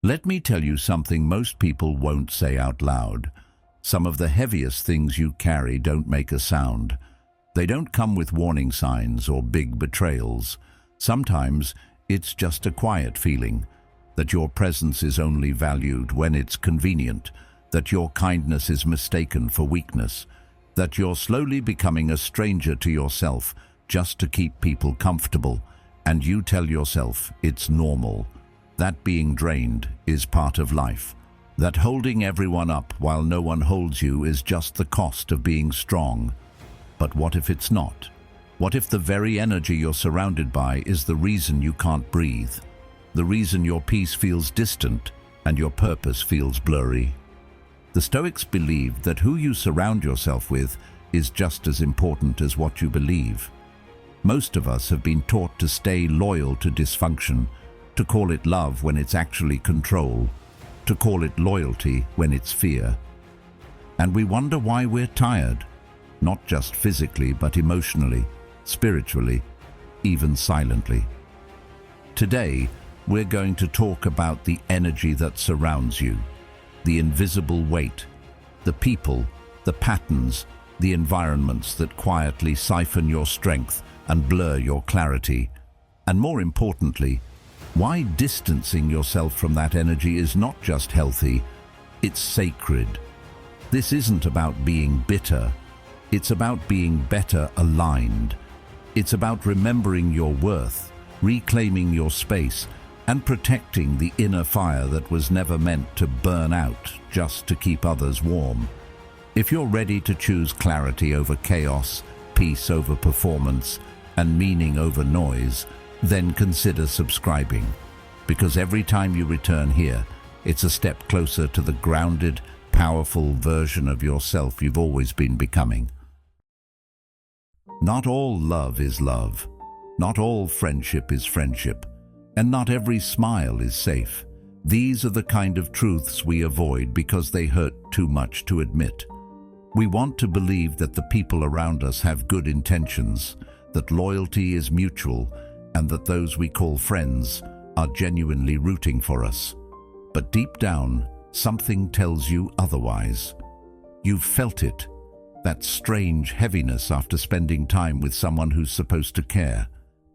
Let me tell you something most people won't say out loud. Some of the heaviest things you carry don't make a sound. They don't come with warning signs or big betrayals. Sometimes it's just a quiet feeling that your presence is only valued when it's convenient, that your kindness is mistaken for weakness, that you're slowly becoming a stranger to yourself just to keep people comfortable, and you tell yourself it's normal. That being drained is part of life. That holding everyone up while no one holds you is just the cost of being strong. But what if it's not? What if the very energy you're surrounded by is the reason you can't breathe? The reason your peace feels distant and your purpose feels blurry? The Stoics believed that who you surround yourself with is just as important as what you believe. Most of us have been taught to stay loyal to dysfunction, to call it love when it's actually control, to call it loyalty when it's fear. And we wonder why we're tired, not just physically but emotionally, spiritually, even silently. Today, we're going to talk about the energy that surrounds you, the invisible weight, the people, the patterns, the environments that quietly siphon your strength and blur your clarity. And more importantly, why distancing yourself from that energy is not just healthy, it's sacred. This isn't about being bitter, it's about being better aligned. It's about remembering your worth, reclaiming your space, and protecting the inner fire that was never meant to burn out just to keep others warm. If you're ready to choose clarity over chaos, peace over performance, and meaning over noise, then consider subscribing, because every time you return here, it's a step closer to the grounded, powerful version of yourself you've always been becoming. Not all love is love, not all friendship is friendship, and not every smile is safe. These are the kind of truths we avoid because they hurt too much to admit. We want to believe that the people around us have good intentions, that loyalty is mutual, and that those we call friends are genuinely rooting for us. But deep down, something tells you otherwise. You've felt it, that strange heaviness after spending time with someone who's supposed to care,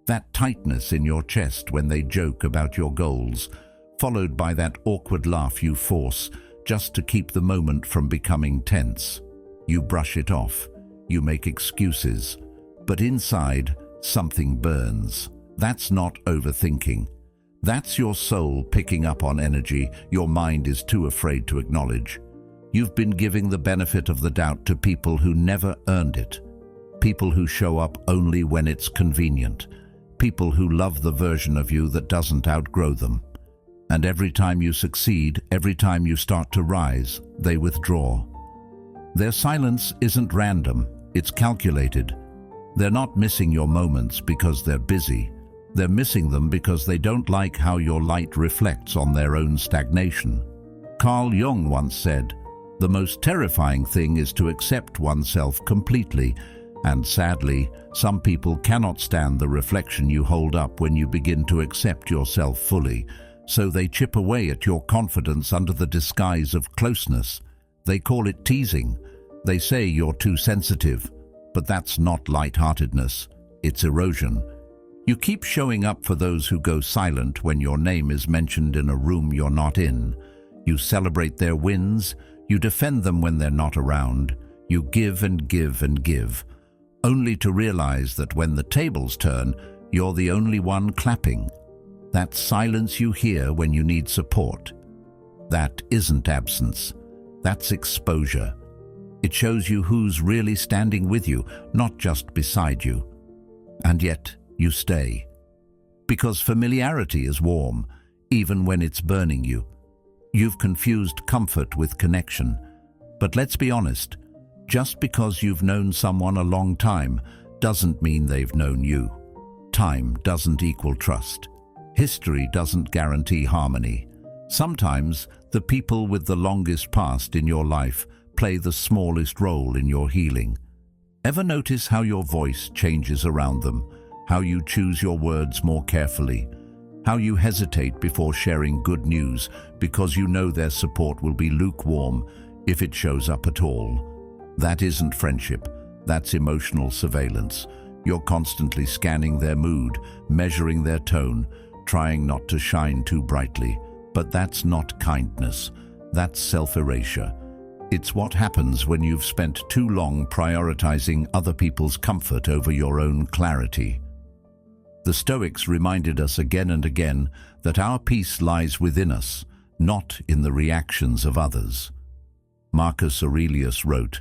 that tightness in your chest when they joke about your goals, followed by that awkward laugh you force just to keep the moment from becoming tense. You brush it off, you make excuses, but inside, something burns. That's not overthinking. That's your soul picking up on energy your mind is too afraid to acknowledge. You've been giving the benefit of the doubt to people who never earned it. People who show up only when it's convenient. People who love the version of you that doesn't outgrow them. And every time you succeed, every time you start to rise, they withdraw. Their silence isn't random, it's calculated. They're not missing your moments because they're busy. They're missing them because they don't like how your light reflects on their own stagnation. Carl Jung once said, "The most terrifying thing is to accept oneself completely, and sadly, some people cannot stand the reflection you hold up when you begin to accept yourself fully, so they chip away at your confidence under the disguise of closeness. They call it teasing. They say you're too sensitive, but that's not lightheartedness, it's erosion. You keep showing up for those who go silent when your name is mentioned in a room you're not in. You celebrate their wins, you defend them when they're not around, you give and give and give, only to realize that when the tables turn, you're the only one clapping. That silence you hear when you need support. That isn't absence, that's exposure. It shows you who's really standing with you, not just beside you. And yet, you stay. Because familiarity is warm, even when it's burning you. You've confused comfort with connection. But let's be honest, just because you've known someone a long time doesn't mean they've known you. Time doesn't equal trust. History doesn't guarantee harmony. Sometimes, the people with the longest past in your life play the smallest role in your healing. Ever notice how your voice changes around them? How you choose your words more carefully? How you hesitate before sharing good news because you know their support will be lukewarm if it shows up at all. That isn't friendship, that's emotional surveillance. You're constantly scanning their mood, measuring their tone, trying not to shine too brightly. But that's not kindness, that's self-erasure. It's what happens when you've spent too long prioritizing other people's comfort over your own clarity. The Stoics reminded us again and again that our peace lies within us, not in the reactions of others. Marcus Aurelius wrote,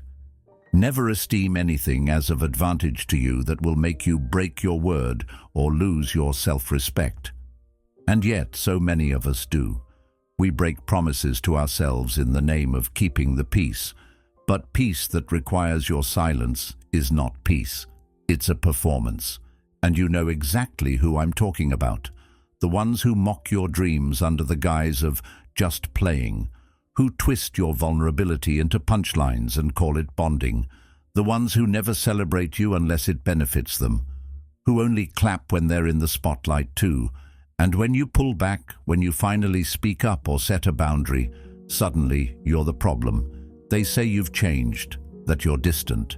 "Never esteem anything as of advantage to you that will make you break your word or lose your self-respect." And yet, so many of us do. We break promises to ourselves in the name of keeping the peace. But peace that requires your silence is not peace. It's a performance. And you know exactly who I'm talking about. The ones who mock your dreams under the guise of just playing, who twist your vulnerability into punchlines and call it bonding, the ones who never celebrate you unless it benefits them, who only clap when they're in the spotlight too. And when you pull back, when you finally speak up or set a boundary, suddenly you're the problem. They say you've changed, that you're distant.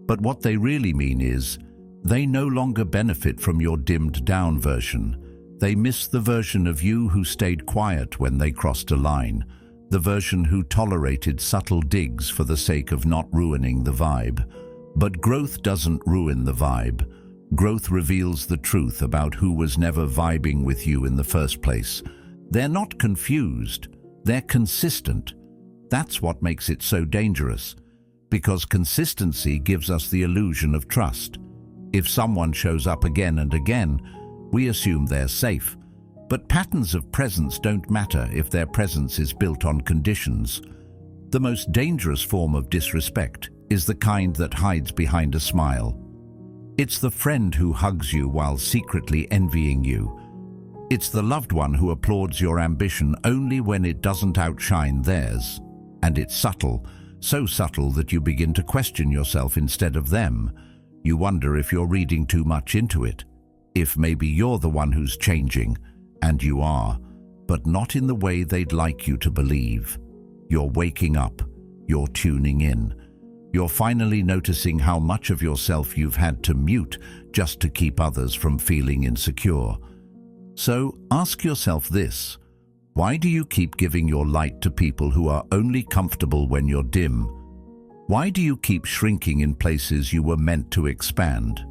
But what they really mean is, they no longer benefit from your dimmed-down version. They miss the version of you who stayed quiet when they crossed a line, the version who tolerated subtle digs for the sake of not ruining the vibe. But growth doesn't ruin the vibe. Growth reveals the truth about who was never vibing with you in the first place. They're not confused, they're consistent. That's what makes it so dangerous, because consistency gives us the illusion of trust. If someone shows up again and again, we assume they're safe. But patterns of presence don't matter if their presence is built on conditions. The most dangerous form of disrespect is the kind that hides behind a smile. It's the friend who hugs you while secretly envying you. It's the loved one who applauds your ambition only when it doesn't outshine theirs. And it's subtle, so subtle that you begin to question yourself instead of them. You wonder if you're reading too much into it, if maybe you're the one who's changing, and you are, but not in the way they'd like you to believe. You're waking up, you're tuning in. You're finally noticing how much of yourself you've had to mute just to keep others from feeling insecure. So ask yourself this: why do you keep giving your light to people who are only comfortable when you're dim? Why do you keep shrinking in places you were meant to expand?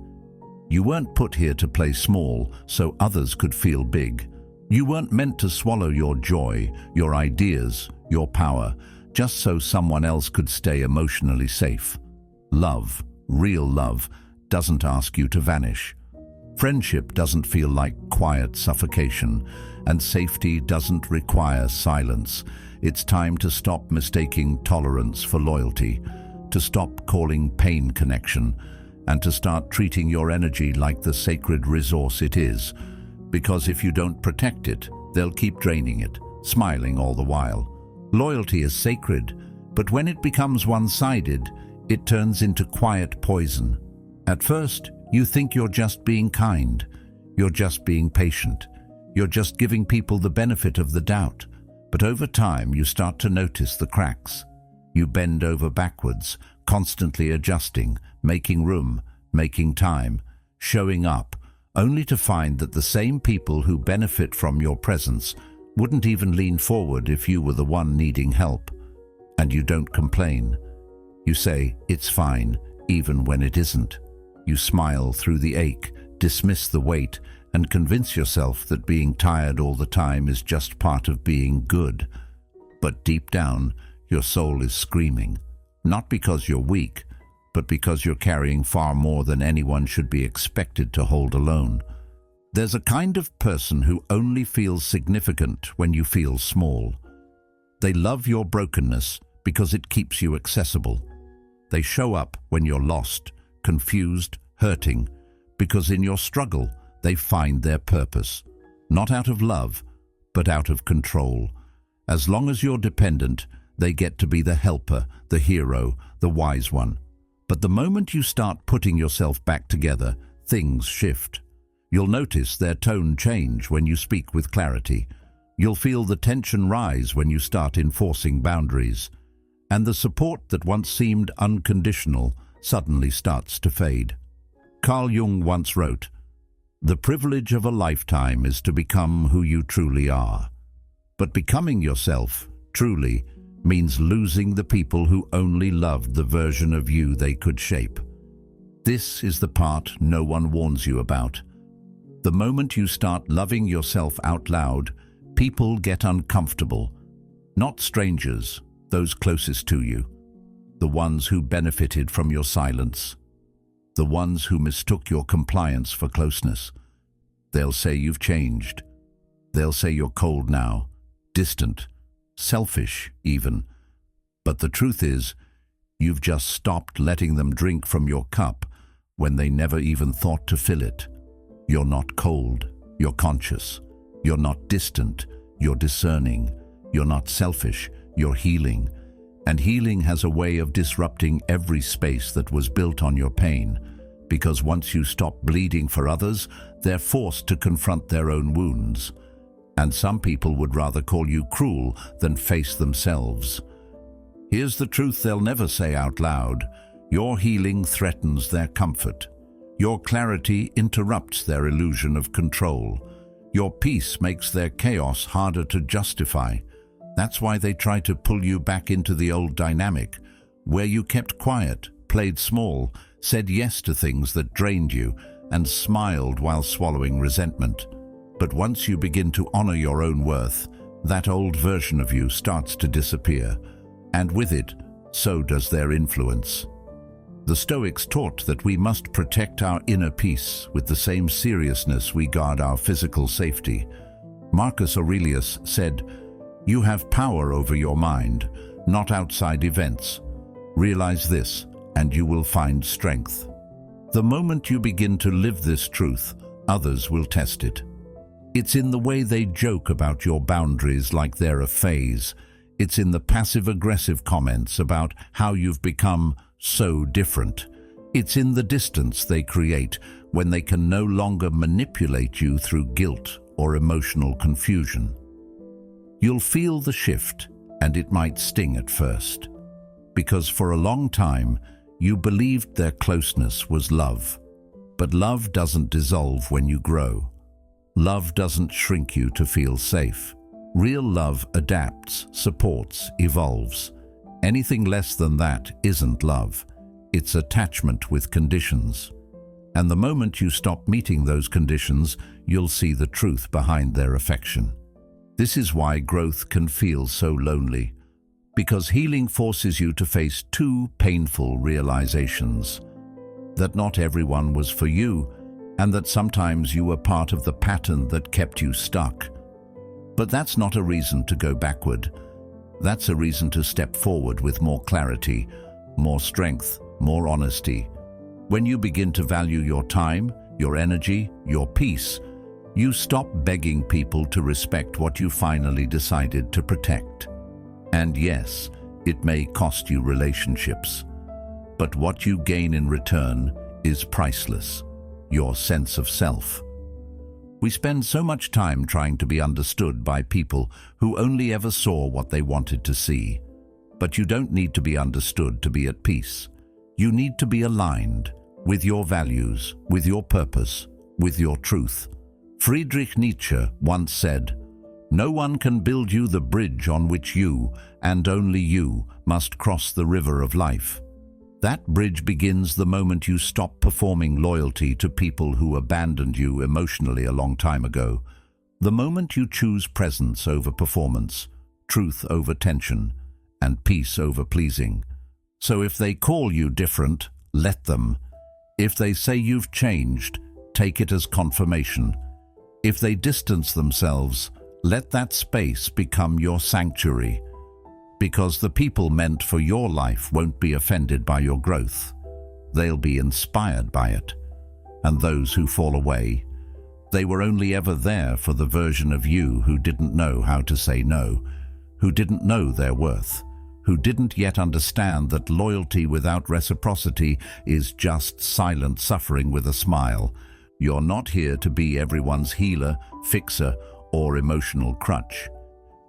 You weren't put here to play small so others could feel big. You weren't meant to swallow your joy, your ideas, your power, just so someone else could stay emotionally safe. Love, real love, doesn't ask you to vanish. Friendship doesn't feel like quiet suffocation, and safety doesn't require silence. It's time to stop mistaking tolerance for loyalty, to stop calling pain connection, and to start treating your energy like the sacred resource it is. Because if you don't protect it, they'll keep draining it, smiling all the while. Loyalty is sacred, but when it becomes one-sided, it turns into quiet poison. At first, you think you're just being kind, you're just being patient, you're just giving people the benefit of the doubt. But over time, you start to notice the cracks. You bend over backwards, constantly adjusting, making room, making time, showing up, only to find that the same people who benefit from your presence wouldn't even lean forward if you were the one needing help. And you don't complain. You say, "It's fine," even when it isn't. You smile through the ache, dismiss the weight, and convince yourself that being tired all the time is just part of being good. But deep down, your soul is screaming, not because you're weak, but because you're carrying far more than anyone should be expected to hold alone. There's a kind of person who only feels significant when you feel small. They love your brokenness because it keeps you accessible. They show up when you're lost, confused, hurting, because in your struggle they find their purpose, not out of love, but out of control. As long as you're dependent, they get to be the helper, the hero, the wise one. But the moment you start putting yourself back together, things shift. You'll notice their tone change when you speak with clarity. You'll feel the tension rise when you start enforcing boundaries. And the support that once seemed unconditional suddenly starts to fade. Carl Jung once wrote, "The privilege of a lifetime is to become who you truly are. But becoming yourself, truly, means losing the people who only loved the version of you they could shape." This is the part no one warns you about. The moment you start loving yourself out loud, people get uncomfortable. Not strangers, those closest to you. The ones who benefited from your silence. The ones who mistook your compliance for closeness. They'll say you've changed. They'll say you're cold now, distant, selfish even. But the truth is, you've just stopped letting them drink from your cup when they never even thought to fill it. You're not cold, you're conscious. You're not distant, you're discerning. You're not selfish, you're healing. And healing has a way of disrupting every space that was built on your pain, because once you stop bleeding for others, they're forced to confront their own wounds. And some people would rather call you cruel than face themselves. Here's the truth they'll never say out loud. Your healing threatens their comfort. Your clarity interrupts their illusion of control. Your peace makes their chaos harder to justify. That's why they try to pull you back into the old dynamic, where you kept quiet, played small, said yes to things that drained you, and smiled while swallowing resentment. But once you begin to honor your own worth, that old version of you starts to disappear, and with it, so does their influence. The Stoics taught that we must protect our inner peace with the same seriousness we guard our physical safety. Marcus Aurelius said, "You have power over your mind, not outside events. Realize this, and you will find strength." The moment you begin to live this truth, others will test it. It's in the way they joke about your boundaries like they're a phase. It's in the passive-aggressive comments about how you've become so different. It's in the distance they create when they can no longer manipulate you through guilt or emotional confusion. You'll feel the shift, and it might sting at first, because for a long time you believed their closeness was love. But love doesn't dissolve when you grow. Love doesn't shrink you to feel safe. Real love adapts, supports, evolves. Anything less than that isn't love. It's attachment with conditions. And the moment you stop meeting those conditions, you'll see the truth behind their affection. This is why growth can feel so lonely, because healing forces you to face two painful realizations: that not everyone was for you, and that sometimes you were part of the pattern that kept you stuck. But that's not a reason to go backward. That's a reason to step forward with more clarity, more strength, more honesty. When you begin to value your time, your energy, your peace, you stop begging people to respect what you finally decided to protect. And yes, it may cost you relationships, but what you gain in return is priceless: your sense of self. We spend so much time trying to be understood by people who only ever saw what they wanted to see. But you don't need to be understood to be at peace. You need to be aligned with your values, with your purpose, with your truth. Friedrich Nietzsche once said, "No one can build you the bridge on which you, and only you, must cross the river of life." That bridge begins the moment you stop performing loyalty to people who abandoned you emotionally a long time ago. The moment you choose presence over performance, truth over tension, and peace over pleasing. So if they call you different, let them. If they say you've changed, take it as confirmation. If they distance themselves, let that space become your sanctuary. Because the people meant for your life won't be offended by your growth. They'll be inspired by it. And those who fall away, they were only ever there for the version of you who didn't know how to say no, who didn't know their worth, who didn't yet understand that loyalty without reciprocity is just silent suffering with a smile, You're not here to be everyone's healer, fixer, or emotional crutch.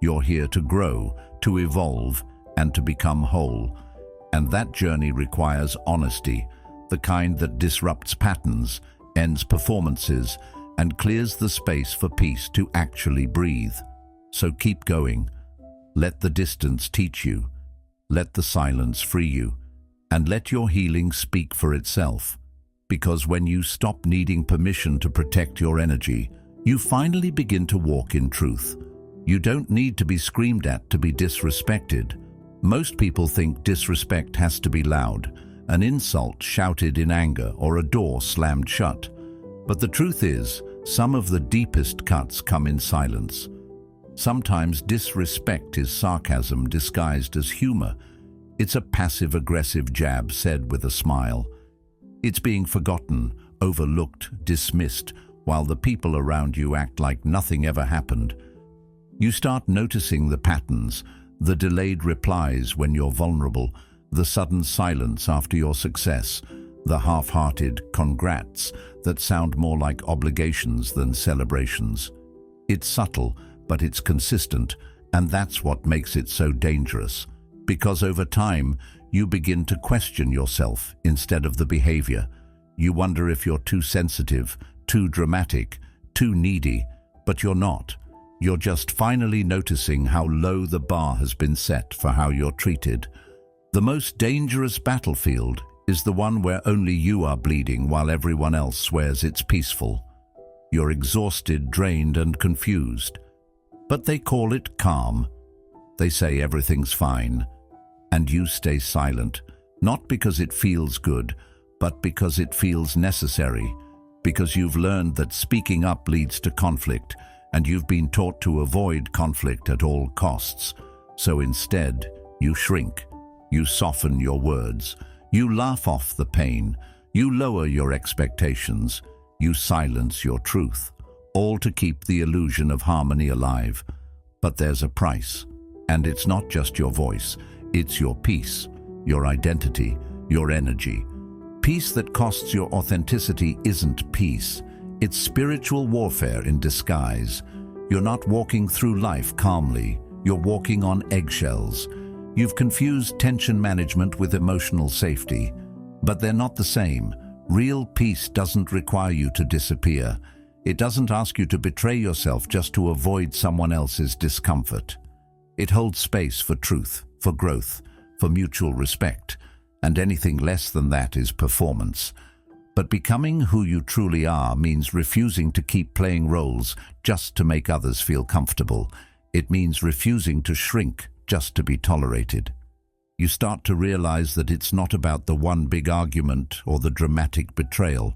You're here to grow, to evolve, and to become whole. And that journey requires honesty, the kind that disrupts patterns, ends performances, and clears the space for peace to actually breathe. So keep going. Let the distance teach you. Let the silence free you. And let your healing speak for itself. Because when you stop needing permission to protect your energy, you finally begin to walk in truth. You don't need to be screamed at to be disrespected. Most people think disrespect has to be loud, an insult shouted in anger or a door slammed shut. But the truth is, some of the deepest cuts come in silence. Sometimes disrespect is sarcasm disguised as humor. It's a passive-aggressive jab said with a smile. It's being forgotten, overlooked, dismissed, while the people around you act like nothing ever happened. You start noticing the patterns, the delayed replies when you're vulnerable, the sudden silence after your success, the half-hearted congrats that sound more like obligations than celebrations. It's subtle, but it's consistent, and that's what makes it so dangerous. Because over time, you begin to question yourself instead of the behavior. You wonder if you're too sensitive, too dramatic, too needy, but you're not. You're just finally noticing how low the bar has been set for how you're treated. The most dangerous battlefield is the one where only you are bleeding while everyone else swears it's peaceful. You're exhausted, drained, and confused. But they call it calm. They say everything's fine. And you stay silent, not because it feels good, but because it feels necessary. Because you've learned that speaking up leads to conflict, and you've been taught to avoid conflict at all costs. So instead, you shrink. You soften your words. You laugh off the pain. You lower your expectations. You silence your truth, all to keep the illusion of harmony alive. But there's a price, and it's not just your voice. It's your peace, your identity, your energy. Peace that costs your authenticity isn't peace. It's spiritual warfare in disguise. You're not walking through life calmly. You're walking on eggshells. You've confused tension management with emotional safety. But they're not the same. Real peace doesn't require you to disappear. It doesn't ask you to betray yourself just to avoid someone else's discomfort. It holds space for truth, for growth, for mutual respect, and anything less than that is performance. But becoming who you truly are means refusing to keep playing roles just to make others feel comfortable. It means refusing to shrink just to be tolerated. You start to realize that it's not about the one big argument or the dramatic betrayal.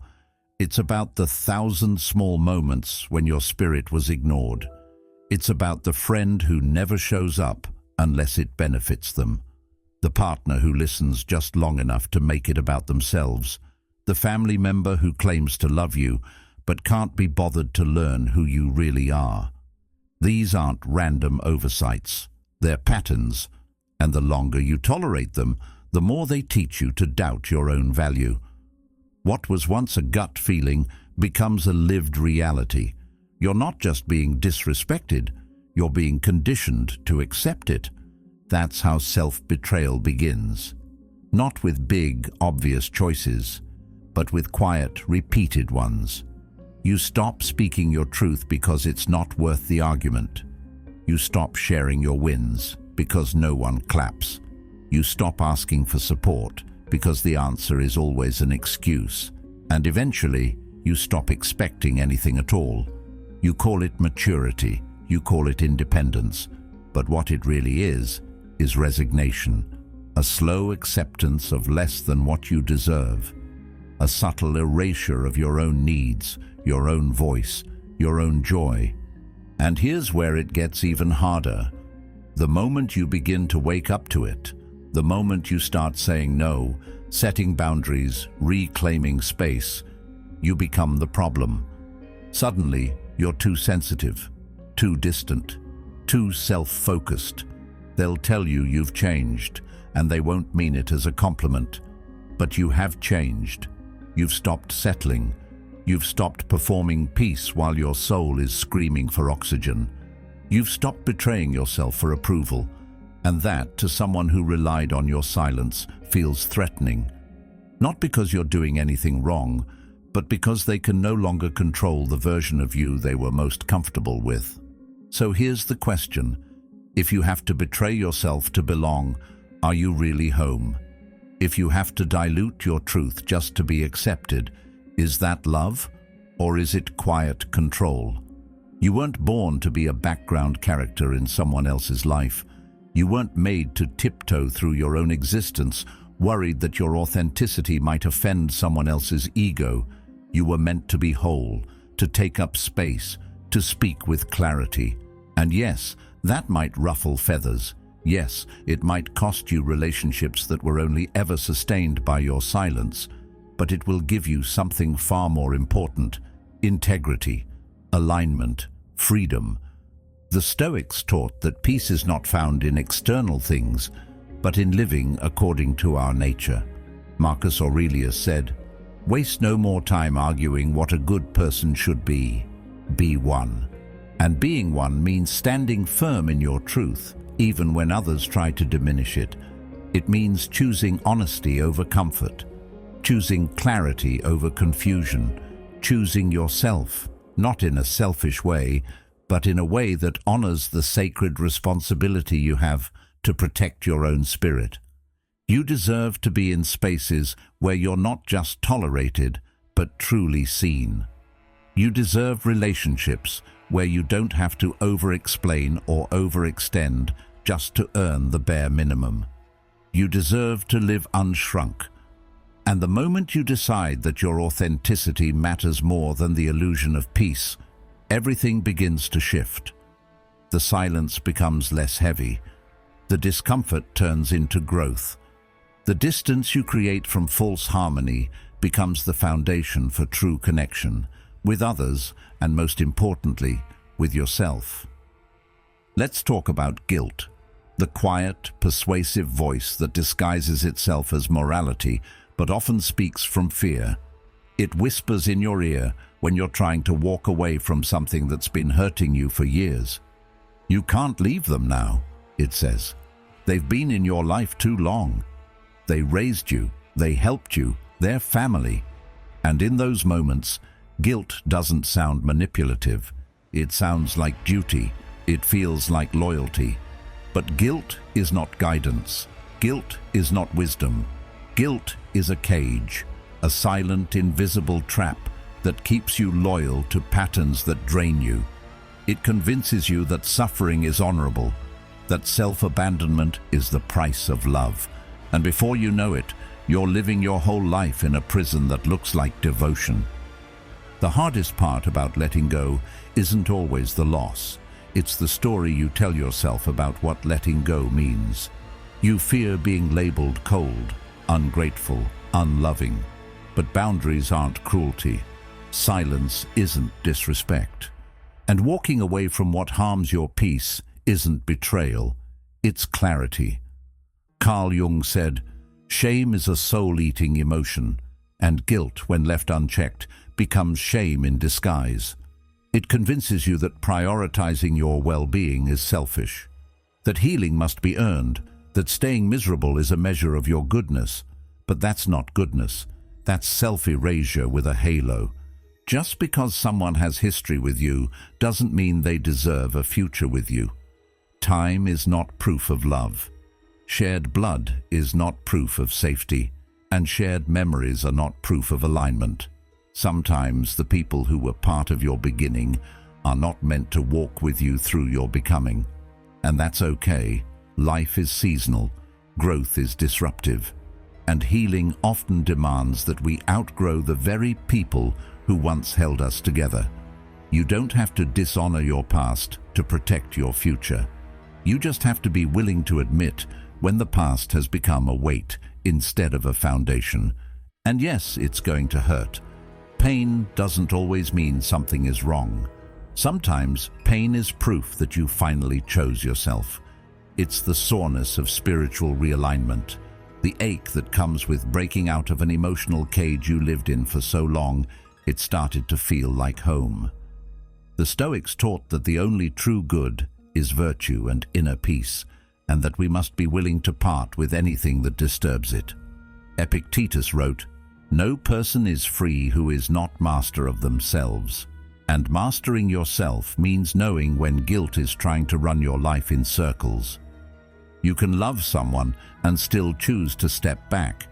It's about the 1,000 small moments when your spirit was ignored. It's about the friend who never shows up unless it benefits them, the partner who listens just long enough to make it about themselves, the family member who claims to love you but can't be bothered to learn who you really are. These aren't random oversights. They're patterns, and the longer you tolerate them, the more they teach you to doubt your own value. What was once a gut feeling becomes a lived reality. You're not just being disrespected, you're being conditioned to accept it. That's how self-betrayal begins. Not with big, obvious choices, but with quiet, repeated ones. You stop speaking your truth because it's not worth the argument. You stop sharing your wins because no one claps. You stop asking for support because the answer is always an excuse. And eventually, you stop expecting anything at all. You call it maturity, you call it independence, but what it really is resignation, a slow acceptance of less than what you deserve, a subtle erasure of your own needs, your own voice, your own joy. And here's where it gets even harder. The moment you begin to wake up to it, the moment you start saying no, setting boundaries, reclaiming space, you become the problem. Suddenly, you're too sensitive, too distant, too self-focused. They'll tell you you've changed, and they won't mean it as a compliment. But you have changed. You've stopped settling. You've stopped performing peace while your soul is screaming for oxygen. You've stopped betraying yourself for approval, and that, to someone who relied on your silence, feels threatening. Not because you're doing anything wrong, but because they can no longer control the version of you they were most comfortable with. So here's the question. If you have to betray yourself to belong, are you really home? If you have to dilute your truth just to be accepted, is that love, or is it quiet control? You weren't born to be a background character in someone else's life. You weren't made to tiptoe through your own existence, worried that your authenticity might offend someone else's ego. You were meant to be whole, to take up space, to speak with clarity. And yes, that might ruffle feathers. Yes, it might cost you relationships that were only ever sustained by your silence, but it will give you something far more important: integrity, alignment, freedom. The Stoics taught that peace is not found in external things, but in living according to our nature. Marcus Aurelius said, "Waste no more time arguing what a good person should be. Be one." And being one means standing firm in your truth, even when others try to diminish it. It means choosing honesty over comfort, choosing clarity over confusion, choosing yourself, not in a selfish way, but in a way that honors the sacred responsibility you have to protect your own spirit. You deserve to be in spaces where you're not just tolerated, but truly seen. You deserve relationships where you don't have to over-explain or overextend just to earn the bare minimum. You deserve to live unshrunk. And the moment you decide that your authenticity matters more than the illusion of peace, everything begins to shift. The silence becomes less heavy. The discomfort turns into growth. The distance you create from false harmony becomes the foundation for true connection, with others, and most importantly, with yourself. Let's talk about guilt, the quiet, persuasive voice that disguises itself as morality, but often speaks from fear. It whispers in your ear when you're trying to walk away from something that's been hurting you for years. You can't leave them now, it says. They've been in your life too long. They raised you, they helped you, they're family. And in those moments, guilt doesn't sound manipulative. It sounds like duty. It feels like loyalty. But guilt is not guidance. Guilt is not wisdom. Guilt is a cage, a silent, invisible trap that keeps you loyal to patterns that drain you. It convinces you that suffering is honorable, that self-abandonment is the price of love. And before you know it, you're living your whole life in a prison that looks like devotion. The hardest part about letting go isn't always the loss. It's the story you tell yourself about what letting go means. You fear being labeled cold, ungrateful, unloving. But boundaries aren't cruelty. Silence isn't disrespect. And walking away from what harms your peace isn't betrayal. It's clarity. Carl Jung said, "Shame is a soul-eating emotion, and guilt, when left unchecked, becomes shame in disguise." It convinces you that prioritizing your well-being is selfish, that healing must be earned, that staying miserable is a measure of your goodness. But that's not goodness. That's self-erasure with a halo. Just because someone has history with you doesn't mean they deserve a future with you. Time is not proof of love. Shared blood is not proof of safety, and shared memories are not proof of alignment. Sometimes the people who were part of your beginning are not meant to walk with you through your becoming. And that's okay. Life is seasonal, growth is disruptive, and healing often demands that we outgrow the very people who once held us together. You don't have to dishonor your past to protect your future. You just have to be willing to admit when the past has become a weight instead of a foundation. And yes, it's going to hurt. Pain doesn't always mean something is wrong. Sometimes pain is proof that you finally chose yourself. It's the soreness of spiritual realignment, the ache that comes with breaking out of an emotional cage you lived in for so long it started to feel like home. The Stoics taught that the only true good is virtue and inner peace, and that we must be willing to part with anything that disturbs it. Epictetus wrote, "No person is free who is not master of themselves." And mastering yourself means knowing when guilt is trying to run your life in circles. You can love someone and still choose to step back.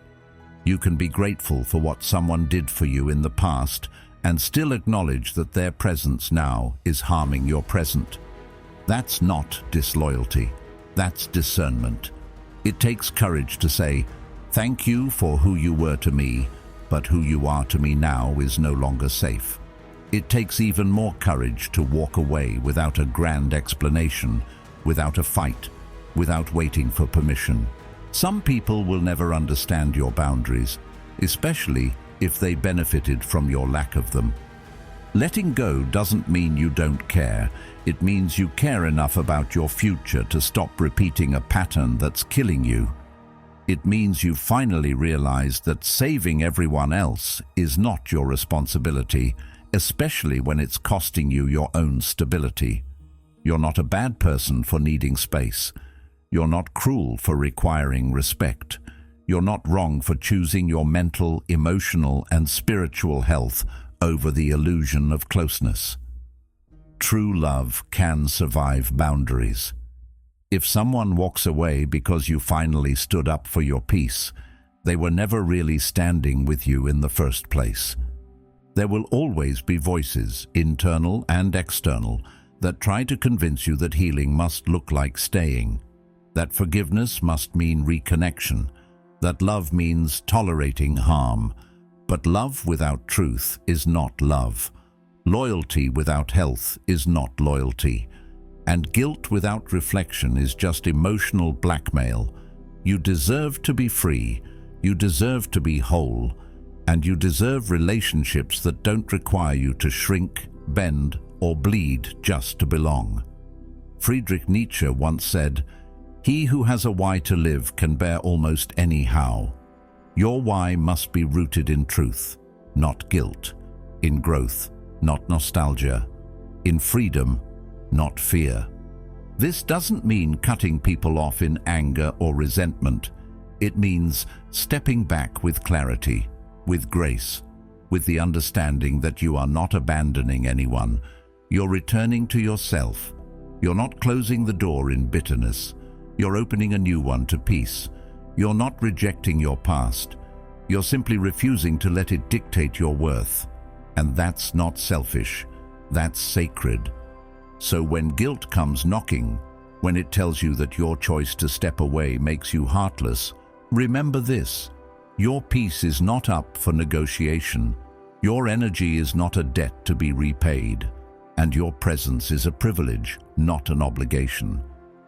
You can be grateful for what someone did for you in the past and still acknowledge that their presence now is harming your present. That's not disloyalty. That's discernment. It takes courage to say, "Thank you for who you were to me, but who you are to me now is no longer safe." It takes even more courage to walk away without a grand explanation, without a fight, without waiting for permission. Some people will never understand your boundaries, especially if they benefited from your lack of them. Letting go doesn't mean you don't care. It means you care enough about your future to stop repeating a pattern that's killing you. It means you finally realize that saving everyone else is not your responsibility, especially when it's costing you your own stability. You're not a bad person for needing space. You're not cruel for requiring respect. You're not wrong for choosing your mental, emotional, and spiritual health over the illusion of closeness. True love can survive boundaries. If someone walks away because you finally stood up for your peace, they were never really standing with you in the first place. There will always be voices, internal and external, that try to convince you that healing must look like staying, that forgiveness must mean reconnection, that love means tolerating harm. But love without truth is not love. Loyalty without health is not loyalty. And guilt without reflection is just emotional blackmail. You deserve to be free, you deserve to be whole, and you deserve relationships that don't require you to shrink, bend, or bleed just to belong. Friedrich Nietzsche once said, "He who has a why to live can bear almost any how." Your why must be rooted in truth, not guilt, in growth, not nostalgia, in freedom, not fear. This doesn't mean cutting people off in anger or resentment. It means stepping back with clarity, with grace, with the understanding that you are not abandoning anyone. You're returning to yourself. You're not closing the door in bitterness. You're opening a new one to peace. You're not rejecting your past. You're simply refusing to let it dictate your worth. And that's not selfish. That's sacred. So when guilt comes knocking, when it tells you that your choice to step away makes you heartless, remember this: your peace is not up for negotiation. Your energy is not a debt to be repaid. And your presence is a privilege, not an obligation.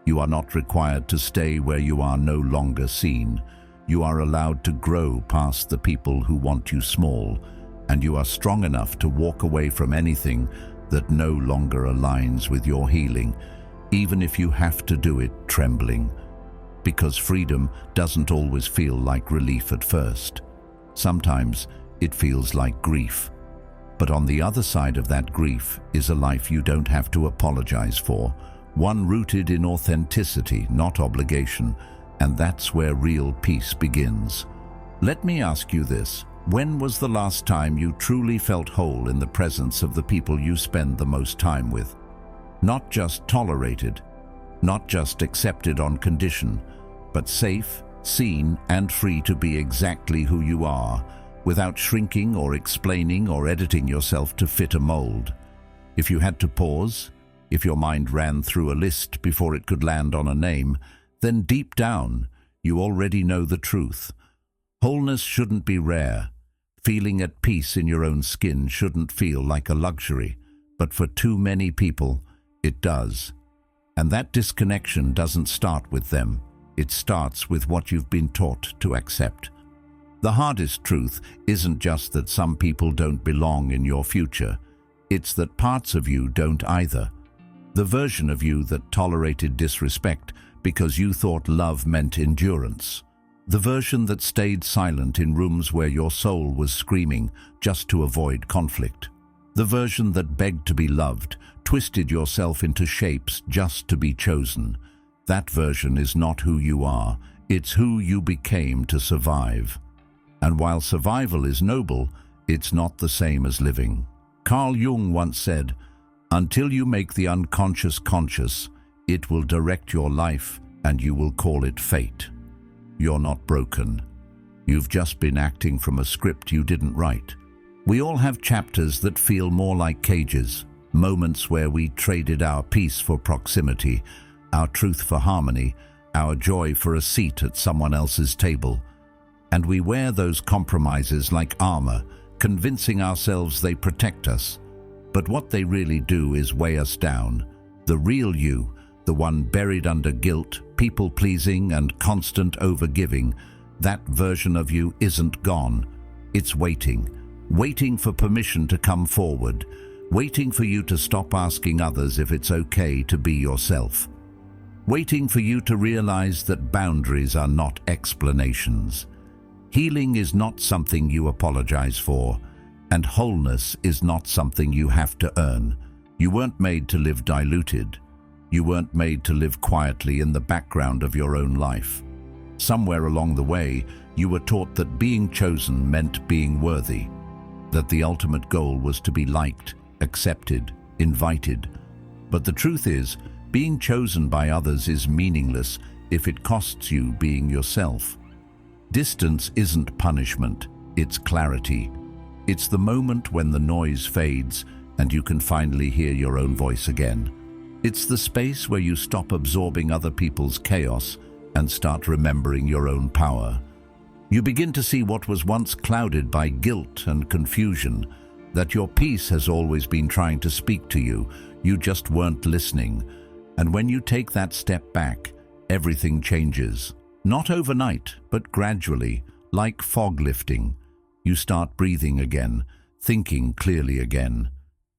You are not required to stay where you are no longer seen. You are allowed to grow past the people who want you small, and you are strong enough to walk away from anything that no longer aligns with your healing, even if you have to do it trembling. Because freedom doesn't always feel like relief at first. Sometimes it feels like grief. But on the other side of that grief is a life you don't have to apologize for, one rooted in authenticity, not obligation, and that's where real peace begins. Let me ask you this: when was the last time you truly felt whole in the presence of the people you spend the most time with? Not just tolerated, not just accepted on condition, but safe, seen, and free to be exactly who you are, without shrinking or explaining or editing yourself to fit a mold. If you had to pause, if your mind ran through a list before it could land on a name, then deep down, you already know the truth. Wholeness shouldn't be rare. Feeling at peace in your own skin shouldn't feel like a luxury, but for too many people, it does. And that disconnection doesn't start with them. It starts with what you've been taught to accept. The hardest truth isn't just that some people don't belong in your future. It's that parts of you don't either. The version of you that tolerated disrespect because you thought love meant endurance. The version that stayed silent in rooms where your soul was screaming just to avoid conflict. The version that begged to be loved, twisted yourself into shapes just to be chosen. That version is not who you are, it's who you became to survive. And while survival is noble, it's not the same as living. Carl Jung once said, "Until you make the unconscious conscious, it will direct your life and you will call it fate." You're not broken. You've just been acting from a script you didn't write. We all have chapters that feel more like cages, moments where we traded our peace for proximity, our truth for harmony, our joy for a seat at someone else's table. And we wear those compromises like armor, convincing ourselves they protect us. But what they really do is weigh us down. The real you, the one buried under guilt, people-pleasing and constant overgiving, that version of you isn't gone. It's waiting for permission to come forward, waiting for you to stop asking others if it's okay to be yourself, waiting for you to realize that boundaries are not explanations. Healing is not something you apologize for, and wholeness is not something you have to earn. You weren't made to live diluted. You weren't made to live quietly in the background of your own life. Somewhere along the way, you were taught that being chosen meant being worthy, that the ultimate goal was to be liked, accepted, invited. But the truth is, being chosen by others is meaningless if it costs you being yourself. Distance isn't punishment, it's clarity. It's the moment when the noise fades and you can finally hear your own voice again. It's the space where you stop absorbing other people's chaos and start remembering your own power. You begin to see what was once clouded by guilt and confusion, that your peace has always been trying to speak to you, you just weren't listening. And when you take that step back, everything changes. Not overnight, but gradually, like fog lifting. You start breathing again, thinking clearly again.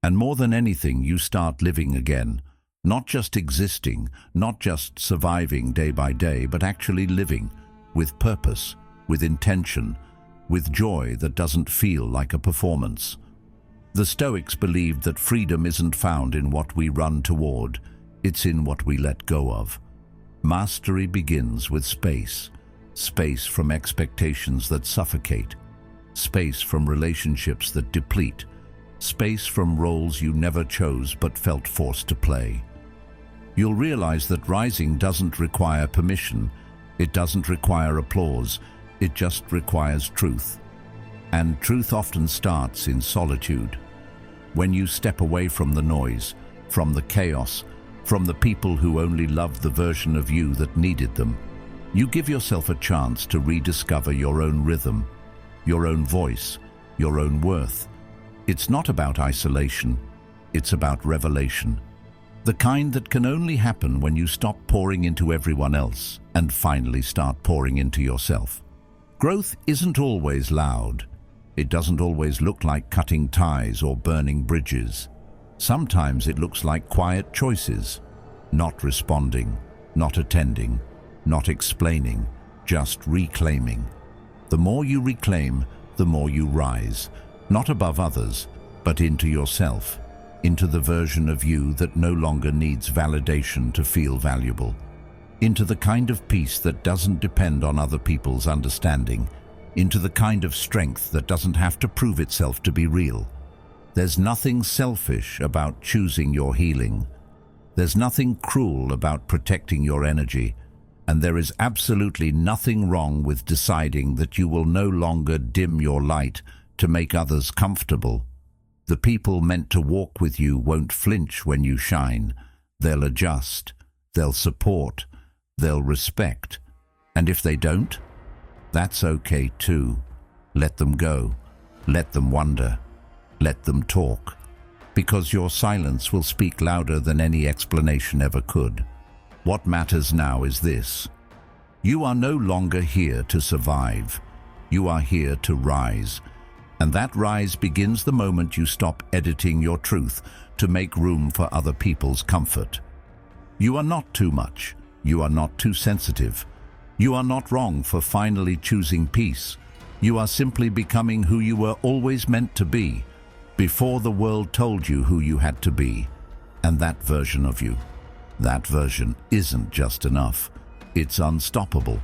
And more than anything, you start living again. Not just existing, not just surviving day by day, but actually living, with purpose, with intention, with joy that doesn't feel like a performance. The Stoics believed that freedom isn't found in what we run toward, it's in what we let go of. Mastery begins with space. Space from expectations that suffocate. Space from relationships that deplete. Space from roles you never chose but felt forced to play. You'll realize that rising doesn't require permission. It doesn't require applause. It just requires truth. And truth often starts in solitude. When you step away from the noise, from the chaos, from the people who only loved the version of you that needed them, you give yourself a chance to rediscover your own rhythm, your own voice, your own worth. It's not about isolation, it's about revelation. The kind that can only happen when you stop pouring into everyone else and finally start pouring into yourself. Growth isn't always loud. It doesn't always look like cutting ties or burning bridges. Sometimes it looks like quiet choices, not responding, not attending, not explaining, just reclaiming. The more you reclaim, the more you rise, not above others, but into yourself, into the version of you that no longer needs validation to feel valuable, into the kind of peace that doesn't depend on other people's understanding, into the kind of strength that doesn't have to prove itself to be real. There's nothing selfish about choosing your healing. There's nothing cruel about protecting your energy. And there is absolutely nothing wrong with deciding that you will no longer dim your light to make others comfortable. The people meant to walk with you won't flinch when you shine. They'll adjust, they'll support, they'll respect. And if they don't, that's okay too. Let them go. Let them wonder. Let them talk. Because your silence will speak louder than any explanation ever could. What matters now is this. You are no longer here to survive. You are here to rise. And that rise begins the moment you stop editing your truth to make room for other people's comfort. You are not too much. You are not too sensitive. You are not wrong for finally choosing peace. You are simply becoming who you were always meant to be, before the world told you who you had to be. And that version of you, that version isn't just enough. It's unstoppable.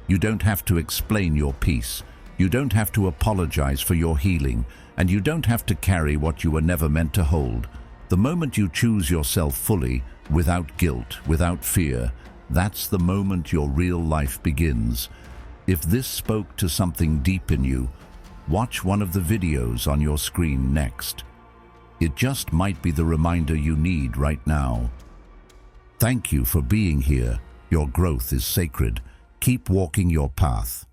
You don't have to explain your peace. You don't have to apologize for your healing, and you don't have to carry what you were never meant to hold. The moment you choose yourself fully, without guilt, without fear, that's the moment your real life begins. If this spoke to something deep in you, watch one of the videos on your screen next. It just might be the reminder you need right now. Thank you for being here. Your growth is sacred. Keep walking your path.